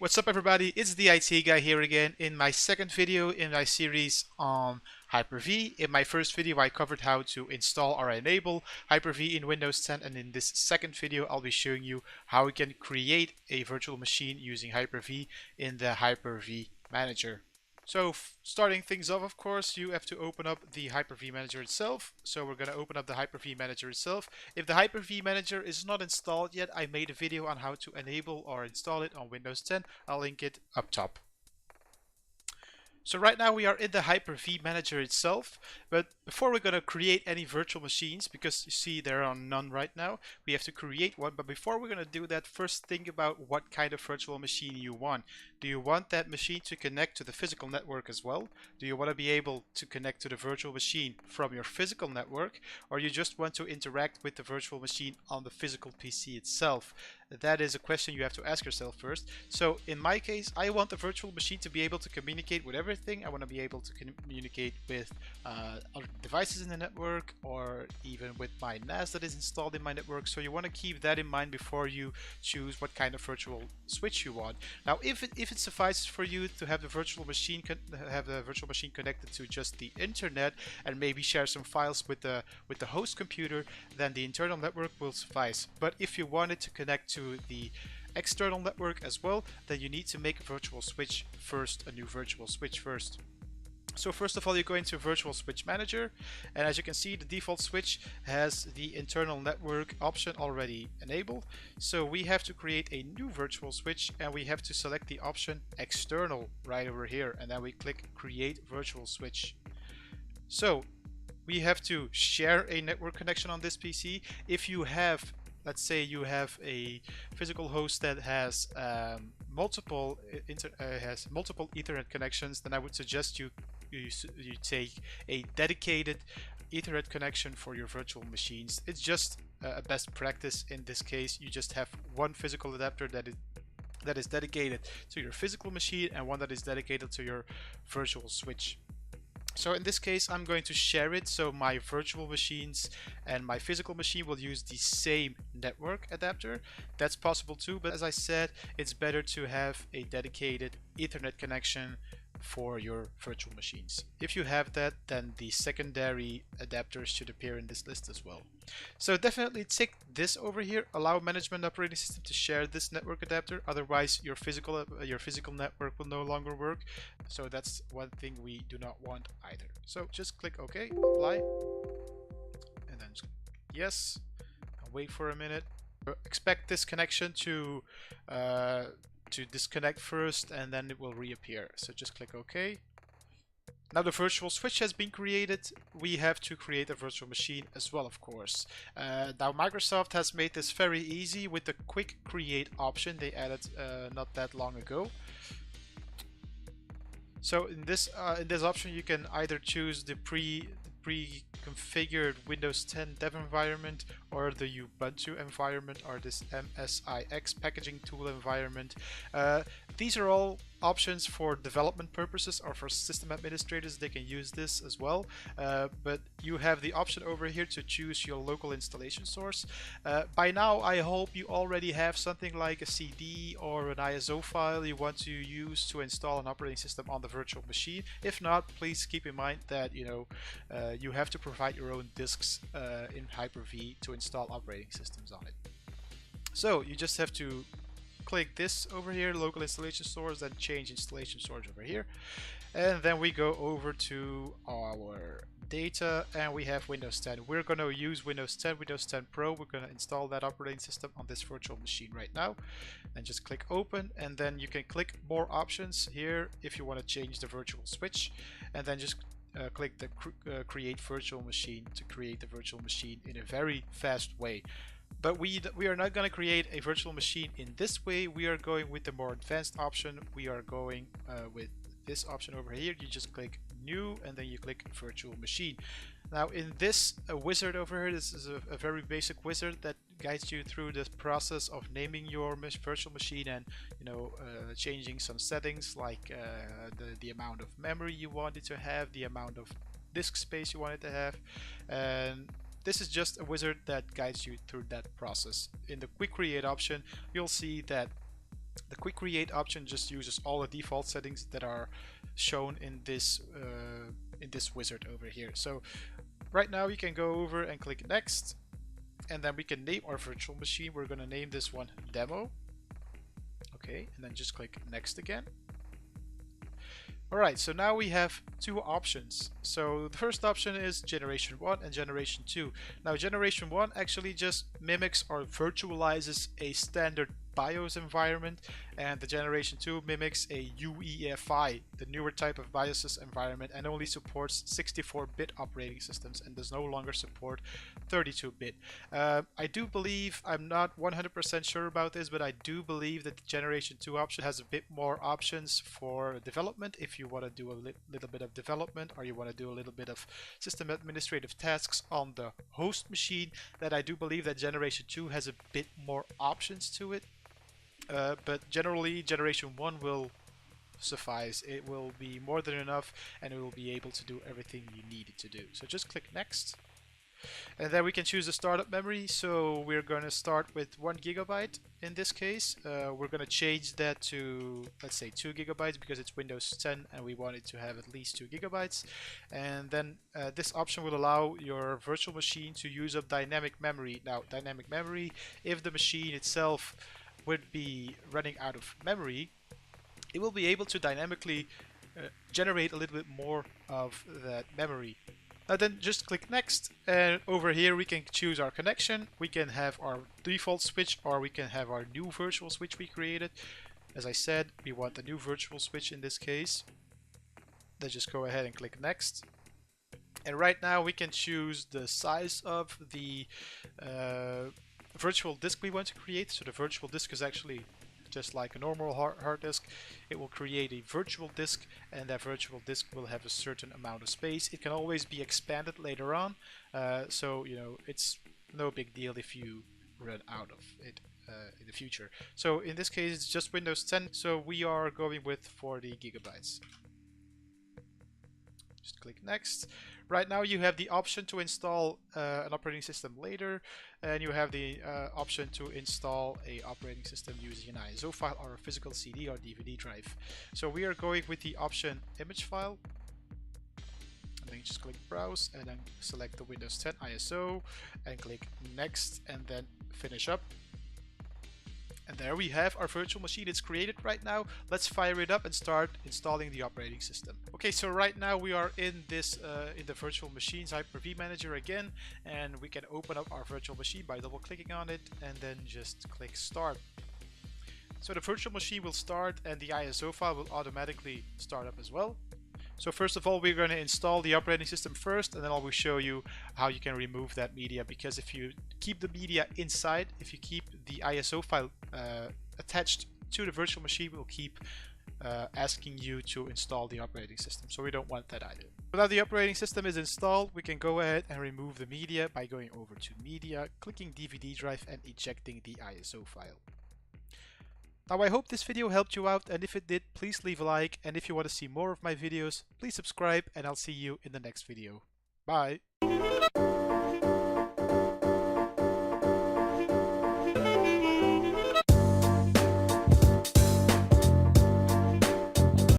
What's up everybody? It's the IT guy here again in my second video in my series on Hyper-V. In my first video I covered how to install or enable Hyper-V in Windows 10, and in this second video I'll be showing you how we can create a virtual machine using Hyper-V in the Hyper-V Manager. So starting things off, of course, you have to open up the Hyper-V Manager itself. So we're going to open up the Hyper-V Manager itself. If the Hyper-V Manager is not installed yet, I made a video on how to enable or install it on Windows 10. I'll link it up top. So right now we are in the Hyper-V Manager itself, but before we're going to create any virtual machines, because you see there are none right now, we have to create one. But before we're going to do that, first think about what kind of virtual machine you want. Do you want that machine to connect to the physical network as well? Do you want to be able to connect to the virtual machine from your physical network, or you just want to interact with the virtual machine on the physical PC itself? That is a question you have to ask yourself first. So in my case, I want the virtual machine to be able to communicate with everything. I want to be able to communicate with other devices in the network, or even with my NAS that is installed in my network. So you want to keep that in mind before you choose what kind of virtual switch you want. Now, if it suffices for you to have the virtual machine connected to just the internet and maybe share some files with the host computer, then the internal network will suffice. But if you want it to connect to the external network as well, then you need to make a virtual switch first, a new virtual switch first. So first of all, you go into Virtual Switch Manager, and as you can see, the default switch has the internal network option already enabled. So we have to create a new virtual switch, and we have to select the option External right over here, and then we click Create Virtual Switch. So we have to share a network connection on this PC. If you have, let's say you have a physical host that has multiple Ethernet connections, then I would suggest you take a dedicated Ethernet connection for your virtual machines. It's just a best practice in this case. You just have one physical adapter that is dedicated to your physical machine and one that is dedicated to your virtual switch. So in this case, I'm going to share it, so my virtual machines and my physical machine will use the same network adapter. That's possible too, but as I said, it's better to have a dedicated Ethernet connection for your virtual machines. If you have that, then the secondary adapters should appear in this list as well. So definitely tick this over here, allow management operating system to share this network adapter, otherwise your physical network will no longer work. So that's one thing we do not want either. So just click OK, apply, and then just yes, and wait for a minute. Expect this connection to disconnect first, and then it will reappear. So just click OK. Now the virtual switch has been created. We have to create a virtual machine as well, of course. Now Microsoft has made this very easy with the quick create option they added not that long ago. So in this option, you can either choose the pre-configured Windows 10 dev environment, or the Ubuntu environment, or this MSIX packaging tool environment. These are all options for development purposes, or for system administrators. They can use this as well, but you have the option over here to choose your local installation source. By now I hope you already have something like a CD or an ISO file you want to use to install an operating system on the virtual machine. If not, please keep in mind that you have to provide your own disks in Hyper-V to install operating systems on it. So you just have to click this over here, local installation source, then change installation source over here, and then we go over to our data, and we have Windows 10. We're going to use Windows 10, Windows 10 Pro. We're going to install that operating system on this virtual machine right now, and just click open, and then you can click more options here if you want to change the virtual switch, and then just click the create virtual machine to create the virtual machine in a very fast way. But we are not going to create a virtual machine in this way. We are going with the more advanced option. We are going with this option over here. You just click new, and then you click virtual machine. Now in this wizard over here, this is a very basic wizard that guides you through the process of naming your virtual machine, and changing some settings like the amount of memory you want it to have, the amount of disk space you want it to have, and this is just a wizard that guides you through that process. In the quick create option, you'll see that The quick create option just uses all the default settings that are shown in this wizard over here. So right now you can go over and click next, and then we can name our virtual machine. We're going to name this one demo. Okay, and then just click next again. Alright, so now we have two options. So the first option is generation 1 and generation 2. Now generation 1 actually just mimics or virtualizes a standard BIOS environment, and the generation 2 mimics a UEFI, the newer type of BIOS environment, and only supports 64-bit operating systems and does no longer support 32-bit. I do believe, I'm not 100% sure about this, but I do believe that the generation 2 option has a bit more options for development if you want to do a little bit of development, or you want to do a little bit of system administrative tasks on the host machine. That I do believe that generation 2 has a bit more options to it. But generally generation 1 will suffice. It will be more than enough, and it will be able to do everything you need it to do. So just click next, and then we can choose the startup memory. So we're going to start with 1 GB in this case. We're going to change that to, let's say, 2 GB because it's Windows 10 and we want it to have at least 2 GB. And then this option will allow your virtual machine to use up dynamic memory. Now dynamic memory, if the machine itself would be running out of memory, it will be able to dynamically generate a little bit more of that memory. Then just click next, and over here we can choose our connection. We can have our default switch, or we can have our new virtual switch we created. As I said, we want the new virtual switch in this case. Then just go ahead and click next. And right now we can choose the size of the virtual disk we want to create. So the virtual disk is actually just like a normal hard disk. It will create a virtual disk, and that virtual disk will have a certain amount of space. It can always be expanded later on, so you know, it's no big deal if you run out of it in the future. So in this case it's just Windows 10, so we are going with 40 GB. Just click next. Right now you have the option to install an operating system later, and you have the option to install a operating system using an ISO file or a physical CD or DVD drive. So we are going with the option image file, and then you just click browse and then select the Windows 10 ISO and click next and then finish up. And there we have our virtual machine. It's created right now. Let's fire it up and start installing the operating system. Okay, so right now we are in this in the virtual machines Hyper-V manager again, and we can open up our virtual machine by double clicking on it and then just click start. So the virtual machine will start and the ISO file will automatically start up as well. So first of all, we're going to install the operating system first, and then I will show you how you can remove that media, because if you keep the media inside, if you keep the ISO file attached to the virtual machine, it will keep asking you to install the operating system. So we don't want that either. So now the operating system is installed, we can go ahead and remove the media by going over to media, clicking DVD drive and ejecting the ISO file. Now I hope this video helped you out, and if it did, please leave a like, and if you want to see more of my videos, please subscribe, and I'll see you in the next video. Bye!